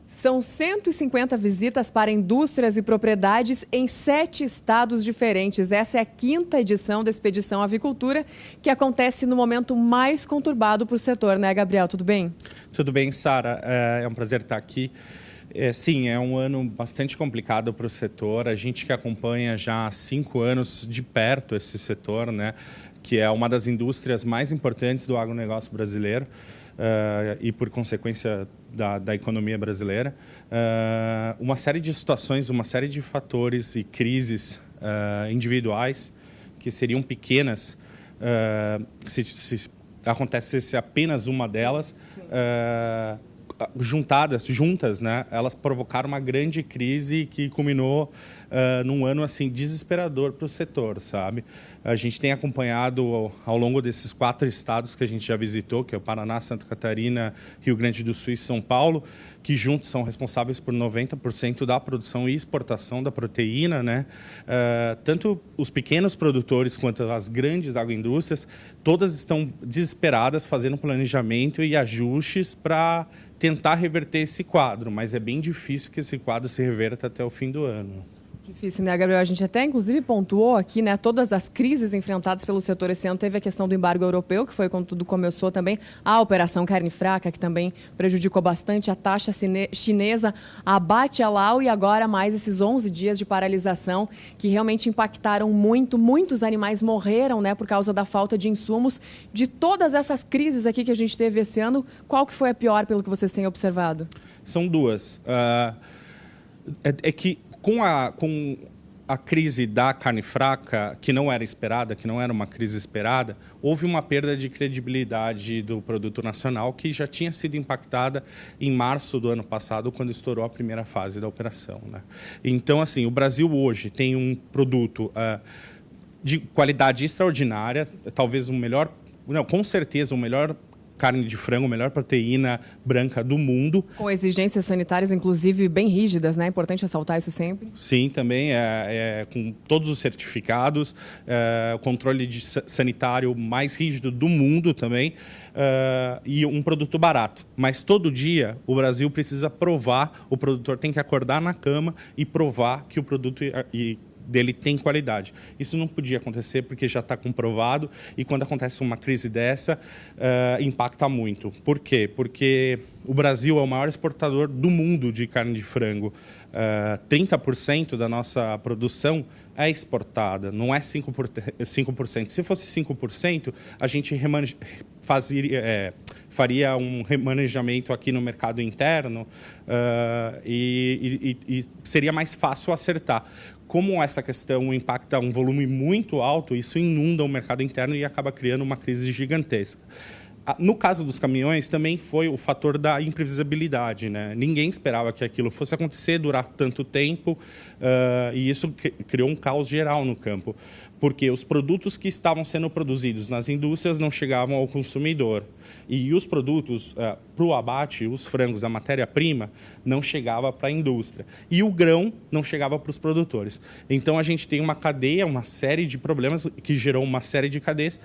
São 150 visitas para indústrias e propriedades em 7 estados diferentes. Essa é a 5ª edição da Expedição Avicultura, que acontece no momento mais conturbado para o setor, né, Gabriel? Tudo bem? Tudo bem, Sara. É um prazer estar aqui. Sim, é um ano bastante complicado para o setor. A gente que acompanha já há 5 anos de perto esse setor, né, que é uma das indústrias mais importantes do agronegócio brasileiro. E, por consequência, da economia brasileira. Uma série de situações, uma série de fatores e crises individuais que seriam pequenas se acontecesse apenas uma delas, juntas, né, elas provocaram uma grande crise que culminou num ano assim desesperador para o setor, sabe? A gente tem acompanhado ao longo desses 4 estados que a gente já visitou, que é o Paraná, Santa Catarina, Rio Grande do Sul e São Paulo, que juntos são responsáveis por 90% da produção e exportação da proteína, né? Tanto os pequenos produtores quanto as grandes agroindústrias, todas estão desesperadas fazendo planejamento e ajustes para tentar reverter esse quadro, mas é bem difícil que esse quadro se reverta até o fim do ano. Difícil, né, Gabriel? A gente até, inclusive, pontuou aqui, né, todas as crises enfrentadas pelo setor esse ano. Teve a questão do embargo europeu, que foi quando tudo começou também. A Operação Carne Fraca, que também prejudicou bastante. A taxa chinesa, a Bate-Alau e agora mais esses 11 dias de paralisação, que realmente impactaram muito. Muitos animais morreram, né, por causa da falta de insumos. De todas essas crises aqui que a gente teve esse ano, qual que foi a pior, pelo que vocês têm observado? São duas. É que com a crise da carne fraca, que não era esperada, que não era uma crise esperada, houve uma perda de credibilidade do produto nacional que já tinha sido impactada em março do ano passado, quando estourou a primeira fase da operação, né? Então, assim, o Brasil hoje tem um produto de qualidade extraordinária, talvez o melhor, não, com certeza o melhor carne de frango, melhor proteína branca do mundo. Com exigências sanitárias, inclusive, bem rígidas, né? É importante ressaltar isso sempre. Sim, também, com todos os certificados, o controle sanitário mais rígido do mundo também, e um produto barato. Mas todo dia o Brasil precisa provar, o produtor tem que acordar na cama e provar que o produto dele tem qualidade. Isso não podia acontecer porque já está comprovado e quando acontece uma crise dessa, impacta muito. Por quê? Porque o Brasil é o maior exportador do mundo de carne de frango. 30% da nossa produção é exportada, não é 5%. Se fosse 5%, a gente faria um remanejamento aqui no mercado interno e seria mais fácil acertar. Como essa questão impacta um volume muito alto, isso inunda o mercado interno e acaba criando uma crise gigantesca. No caso dos caminhões, também foi o fator da imprevisibilidade, né? Ninguém esperava que aquilo fosse acontecer, durar tanto tempo, e isso criou um caos geral no campo, porque os produtos que estavam sendo produzidos nas indústrias não chegavam ao consumidor. E os produtos para o abate, os frangos, a matéria-prima, não chegava para a indústria. E o grão não chegava para os produtores. Então, a gente tem uma cadeia, uma série de problemas que gerou uma série de cadeias.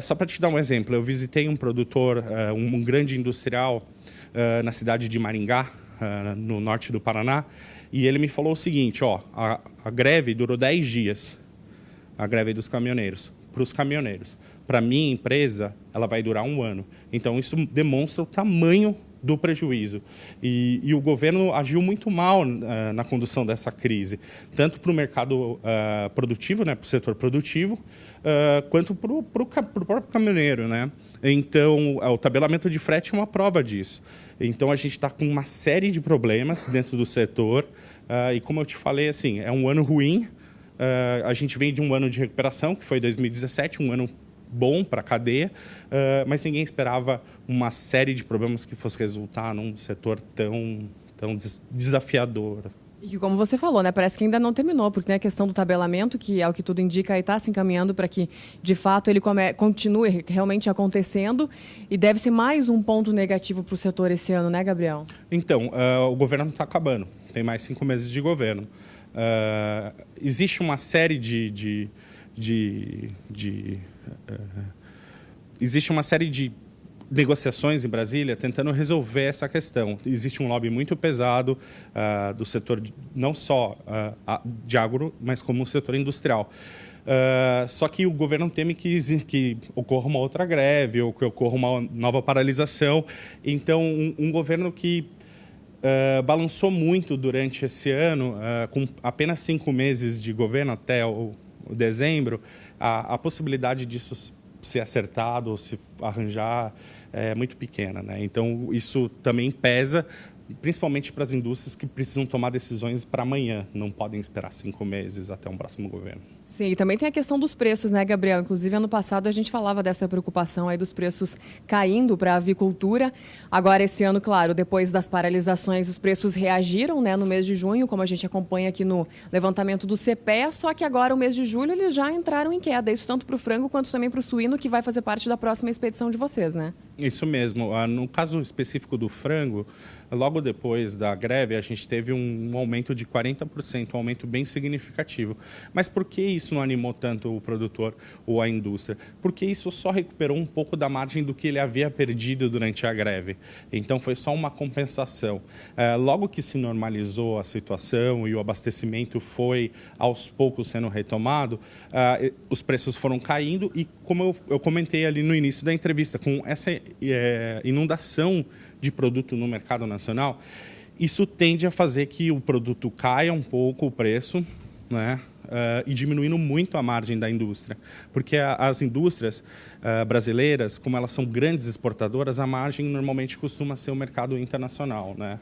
Só para te dar um exemplo, eu visitei um produtor, um grande industrial na cidade de Maringá, no norte do Paraná, e ele me falou o seguinte, a greve durou 10 dias, a greve dos caminhoneiros, para os caminhoneiros. Para a minha empresa, ela vai durar 1 ano. Então, isso demonstra o tamanho do prejuízo. E o governo agiu muito mal na condução dessa crise, tanto para o mercado produtivo, né, para o setor produtivo, quanto para o próprio caminhoneiro, né? Então, o tabelamento de frete é uma prova disso. Então, a gente está com uma série de problemas dentro do setor, e como eu te falei, assim, é um ano ruim. A gente vem de um ano de recuperação, que foi 2017, um ano bom para a cadeia, mas ninguém esperava uma série de problemas que fosse resultar num setor tão desafiador. E que, como você falou, né, parece que ainda não terminou, porque tem a questão do tabelamento, que é o que tudo indica, e está se encaminhando para que, de fato, ele continue realmente acontecendo, e deve ser mais um ponto negativo para o setor esse ano, né, Gabriel? Então, o governo não está acabando, tem mais 5 meses de governo. Existe uma série existe uma série de negociações em Brasília tentando resolver essa questão. Existe um lobby muito pesado do setor, não só de agro, mas como o setor industrial. Só que o governo teme que ocorra uma outra greve ou que ocorra uma nova paralisação. Então, um governo que balançou muito durante esse ano, com apenas 5 meses de governo até o dezembro, a possibilidade disso ser acertado ou se arranjar é muito pequena, né? Então, isso também pesa, principalmente para as indústrias que precisam tomar decisões para amanhã, não podem esperar 5 meses até um próximo governo. Sim, e também tem a questão dos preços, né, Gabriel? Inclusive, ano passado a gente falava dessa preocupação aí dos preços caindo para a avicultura. Agora, esse ano, claro, depois das paralisações, os preços reagiram, né, no mês de junho, como a gente acompanha aqui no levantamento do CPEA, só que agora, o mês de julho, eles já entraram em queda. Isso tanto para o frango quanto também para o suíno, que vai fazer parte da próxima expedição de vocês, né? Isso mesmo. No caso específico do frango, logo depois da greve, a gente teve um aumento de 40%, um aumento bem significativo. Mas por que isso não animou tanto o produtor ou a indústria? Porque isso só recuperou um pouco da margem do que ele havia perdido durante a greve. Então, foi só uma compensação. Logo que se normalizou a situação e o abastecimento foi, aos poucos, sendo retomado, os preços foram caindo e, como eu comentei ali no início da entrevista, com essa inundação de produto no mercado nacional, isso tende a fazer que o produto caia um pouco o preço, né? E diminuindo muito a margem da indústria. Porque as indústrias brasileiras, como elas são grandes exportadoras, a margem normalmente costuma ser o mercado internacional, né?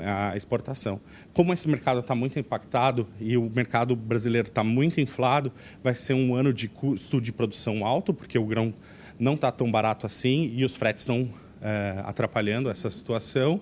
A exportação. Como esse mercado está muito impactado e o mercado brasileiro está muito inflado, vai ser um ano de custo de produção alto, porque o grão não está tão barato assim e os fretes estão atrapalhando essa situação.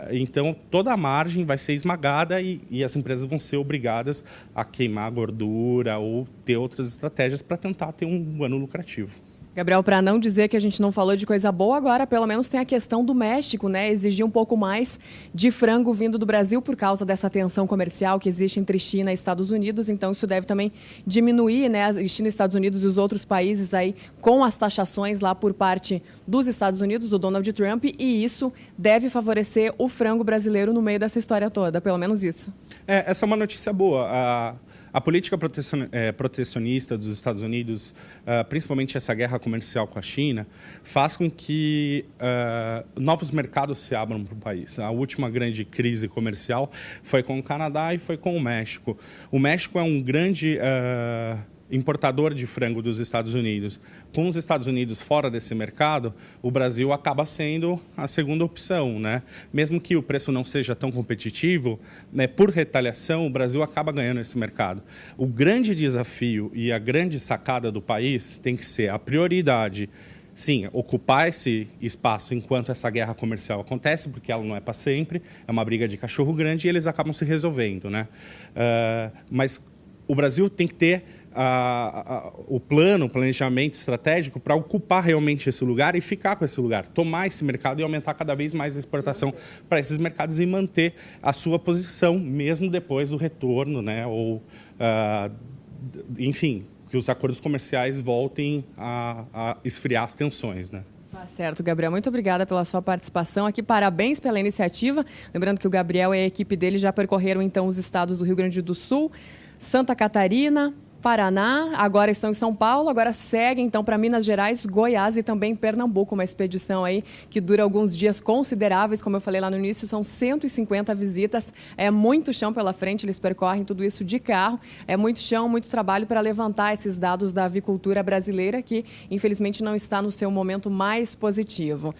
Então, toda a margem vai ser esmagada e as empresas vão ser obrigadas a queimar gordura ou ter outras estratégias para tentar ter um ano lucrativo. Gabriel, para não dizer que a gente não falou de coisa boa, agora pelo menos tem a questão do México, né? Exigir um pouco mais de frango vindo do Brasil por causa dessa tensão comercial que existe entre China e Estados Unidos. Então, isso deve também diminuir, né? China, Estados Unidos e os outros países aí com as taxações lá por parte dos Estados Unidos, do Donald Trump, e isso deve favorecer o frango brasileiro no meio dessa história toda, pelo menos isso. Essa é uma notícia boa. A política protecionista dos Estados Unidos, principalmente essa guerra comercial com a China, faz com que novos mercados se abram para o país. A última grande crise comercial foi com o Canadá e foi com o México. O México é um grande importador de frango dos Estados Unidos. Com os Estados Unidos fora desse mercado, o Brasil acaba sendo a segunda opção, né? Mesmo que o preço não seja tão competitivo, né, por retaliação, o Brasil acaba ganhando esse mercado. O grande desafio e a grande sacada do país tem que ser a prioridade. Sim, ocupar esse espaço enquanto essa guerra comercial acontece, porque ela não é para sempre, é uma briga de cachorro grande e eles acabam se resolvendo, né? Mas o Brasil tem que ter o planejamento estratégico para ocupar realmente esse lugar e ficar com esse lugar, tomar esse mercado e aumentar cada vez mais a exportação para esses mercados e manter a sua posição, mesmo depois do retorno, né? Ou, enfim, que os acordos comerciais voltem a esfriar as tensões, né? Tá certo, Gabriel. Muito obrigada pela sua participação aqui. Parabéns pela iniciativa. Lembrando que o Gabriel e a equipe dele já percorreram, então, os estados do Rio Grande do Sul, Santa Catarina, Paraná, agora estão em São Paulo, agora seguem então para Minas Gerais, Goiás e também Pernambuco, uma expedição aí que dura alguns dias consideráveis, como eu falei lá no início, são 150 visitas, é muito chão pela frente, eles percorrem tudo isso de carro, é muito chão, muito trabalho para levantar esses dados da avicultura brasileira que infelizmente não está no seu momento mais positivo.